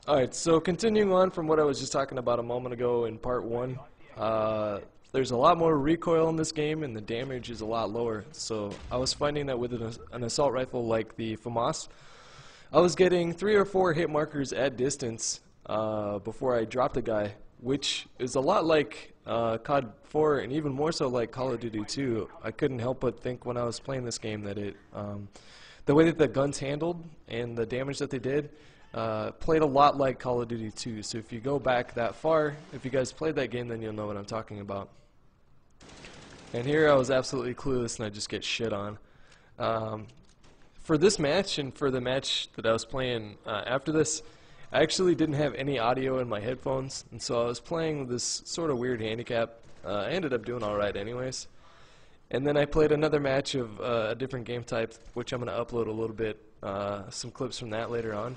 Alright, so continuing on from what I was just talking about a moment ago in part 1, there's a lot more recoil in this game and the damage is a lot lower. So I was finding that with an assault rifle like the FAMAS, I was getting 3 or 4 hit markers at distance before I dropped a guy, which is a lot like COD 4 and even more so like Call of Duty 2. I couldn't help but think when I was playing this game that the way that the guns handled and the damage that they did played a lot like Call of Duty 2. So if you go back that far, if you guys played that game, then you'll know what I'm talking about. And here I was absolutely clueless and I just get shit on. For this match and for the match that I was playing after this, I actually didn't have any audio in my headphones, and so I was playing with this sort of weird handicap. I ended up doing alright anyways. And then I played another match of a different game type, which I'm going to upload a little bit, some clips from that later on.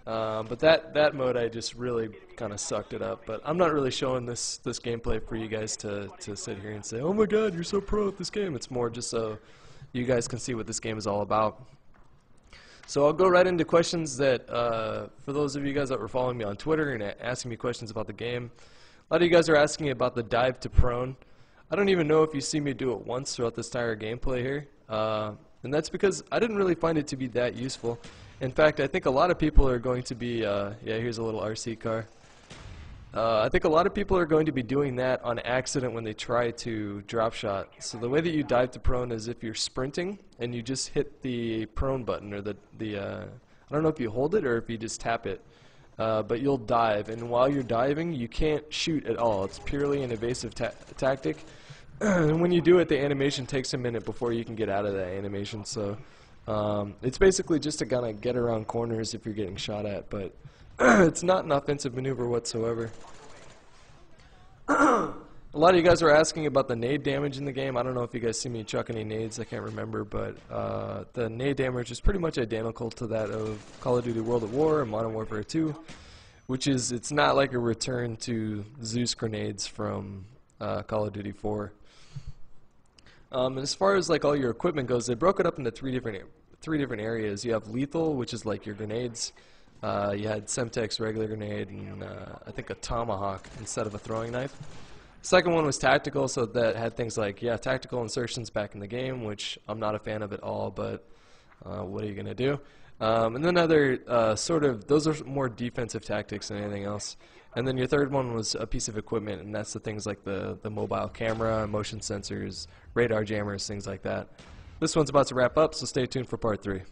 But that mode I just really kind of sucked it up. But I'm not really showing this gameplay for you guys to sit here and say, oh my god, you're so pro at this game. It's more just so you guys can see what this game is all about. So I'll go right into questions that, for those of you guys that were following me on Twitter and asking me questions about the game, a lot of you guys are asking about the dive to prone. I don't even know if you see me do it once throughout this entire gameplay here. And that's because I didn't really find it to be that useful. In fact, I think a lot of people are going to be, yeah, here's a little RC car. I think a lot of people are going to be doing that on accident when they try to drop shot. So the way that you dive to prone is if you're sprinting and you just hit the prone button, or I don't know if you hold it or if you just tap it, but you'll dive. And while you're diving, you can't shoot at all. It's purely an evasive tactic. And when you do it, the animation takes a minute before you can get out of that animation. So it's basically just to kind of get around corners if you're getting shot at, but it's not an offensive maneuver whatsoever. A lot of you guys were asking about the nade damage in the game. I don't know if you guys see me chuck any nades, I can't remember, but the nade damage is pretty much identical to that of Call of Duty World at War and Modern Warfare 2, which is, it's not like a return to Zeus grenades from Call of Duty 4. And as far as like all your equipment goes, they broke it up into three different areas. You have lethal, which is like your grenades. You had Semtex regular grenade, and I think a tomahawk instead of a throwing knife. Second one was tactical, so that had things like, yeah, tactical insertions back in the game, which I'm not a fan of at all, but what are you gonna do? And then other sort of, those are more defensive tactics than anything else. And then your third one was a piece of equipment, and that's the things like the mobile camera, motion sensors, radar jammers, things like that. This one's about to wrap up, so stay tuned for part 3.